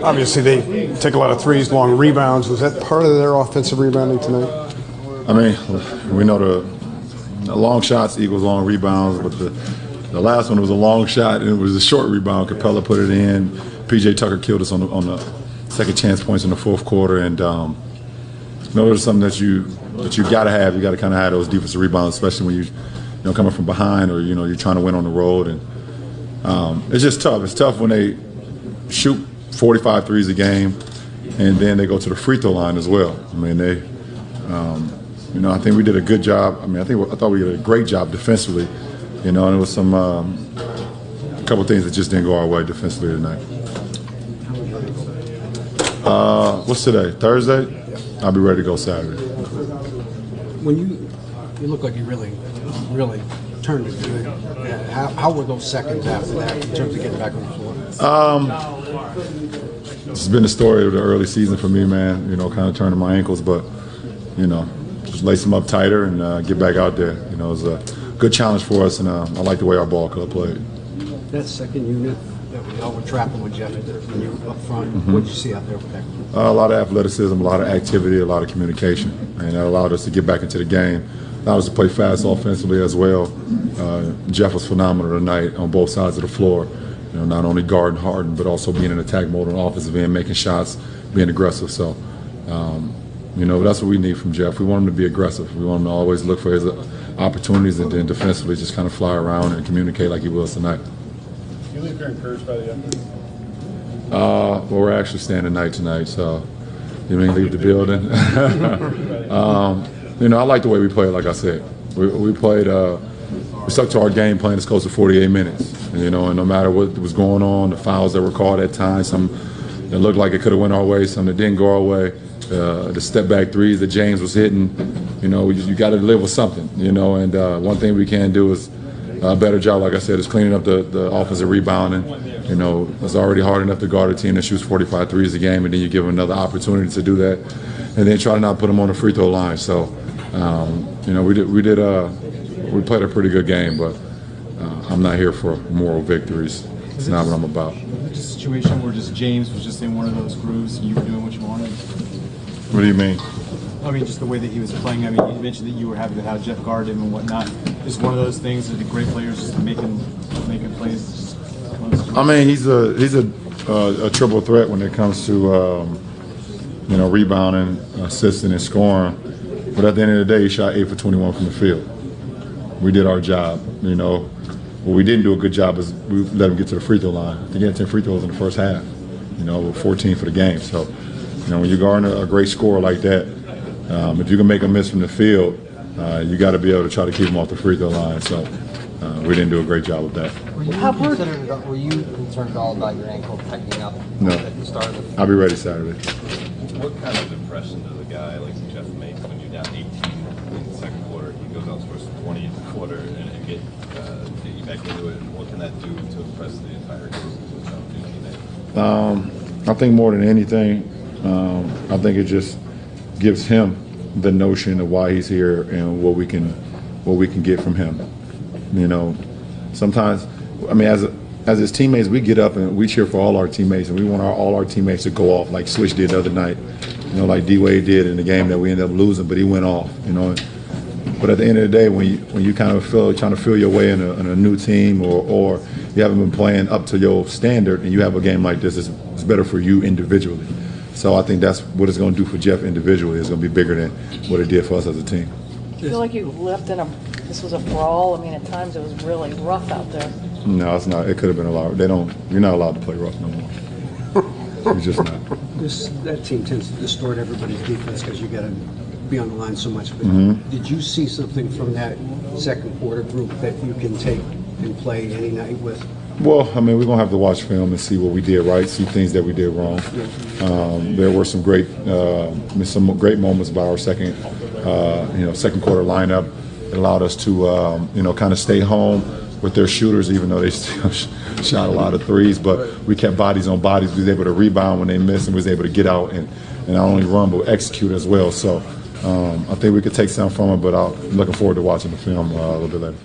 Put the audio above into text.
Obviously, they take a lot of threes, long rebounds. Was that part of their offensive rebounding tonight? I mean, we know the long shots equals long rebounds, but the last one was a long shot and it was a short rebound. Capella put it in. PJ Tucker killed us on the second chance points in the fourth quarter, and it's something that you got to have. You got to kind of have those defensive rebounds, especially when you coming from behind or you're trying to win on the road, and it's just tough. It's tough when they shoot 45 threes a game, and then they go to the free throw line as well. I mean, I think we did a good job. I mean, I thought we did a great job defensively, and there was a couple of things that just didn't go our way defensively tonight. What's today? Thursday? I'll be ready to go Saturday. When you look like you really turned it good, how were those seconds after that in terms of getting back on the floor? It's been the story of the early season for me, man. Kind of turning my ankles, but just lace them up tighter and get back out there. It was a good challenge for us, and I like the way our ball club played. That second unit that we all were trapping with Jeff when you were up front, what did you see out there with that group? A lot of athleticism, a lot of activity, a lot of communication, and that allowed us to get back into the game. Allowed us to play fast offensively as well. Jeff was phenomenal tonight on both sides of the floor. Not only guarding Harden, but also being in attack mode on the offensive end, making shots, being aggressive. So, that's what we need from Jeff. We want him to be aggressive. We want him to always look for his opportunities, and then defensively just kind of fly around and communicate like he was tonight. Do you think you're encouraged by the effort? Well, we're actually staying the night tonight, so you mean leave the building? I like the way we played. Like I said, we played. We stuck to our game plan. It's close to 48 minutes, and no matter what was going on, the fouls that were called at times, some that looked like it could have went our way, some that didn't go our way. The step back threes that James was hitting, you got to live with something, And one thing we can do is a better job, like I said, is cleaning up the offensive rebounding. It's already hard enough to guard a team that shoots 45 threes a game, and then you give them another opportunity to do that, and then try to not put them on the free throw line. So, we played a pretty good game, but I'm not here for moral victories. It's not what I'm about. Was it a situation where just James was just in one of those grooves and you were doing what you wanted? What do you mean? I mean, just the way that he was playing. I mean, you mentioned that you were happy with how Jeff guarded him and whatnot. Just one of those things that the great players just making plays. I mean, he's a triple threat when it comes to rebounding, assisting, and scoring. But at the end of the day, he shot 8 for 21 from the field. We did our job. What we didn't do a good job is we let him get to the free throw line. I think he had 10 free throws in the first half. 14 for the game. So, when you're guarding a great scorer like that, if you can make a miss from the field, you got to be able to try to keep him off the free throw line. So, we didn't do a great job with that. Were you concerned at all about your ankle tightening up at the start of the I'll be ready Saturday. What kind of impression does a guy like Jeff make when you're down 18 in the second quarter? He goes out scores 20 in the quarter and get you back into it. And what can that do to impress the entire group? I think more than anything, I think it just gives him the notion of why he's here and what we can get from him. Sometimes, I mean, as his teammates, we get up and we cheer for all our teammates, and we want all our teammates to go off like Swish did the other night. Like D-Wade did in the game that we ended up losing, but he went off. But at the end of the day, when you kind of trying to feel your way in a new team, or you haven't been playing up to your standard, and you have a game like this, it's better for you individually. So I think that's what it's going to do for Jeff individually. It's going to be bigger than what it did for us as a team. Do you feel like you left this was a brawl? I mean, at times it was really rough out there. No, it's not. It could have been a lot. You're not allowed to play rough no more. You're just not. That team tends to distort everybody's defense because you got to be on the line so much. But did you see something from that second quarter group that you can take and play any night with? Well, I mean, we're going to have to watch film and see what we did right, see things that we did wrong. There were some great moments by our second quarter lineup. It allowed us to, kind of stay home with their shooters, even though they still shot a lot of threes. But we kept bodies on bodies. We was able to rebound when they missed, and was able to get out and not only run but execute as well. So I think we could take something from it. But I'm looking forward to watching the film a little bit later.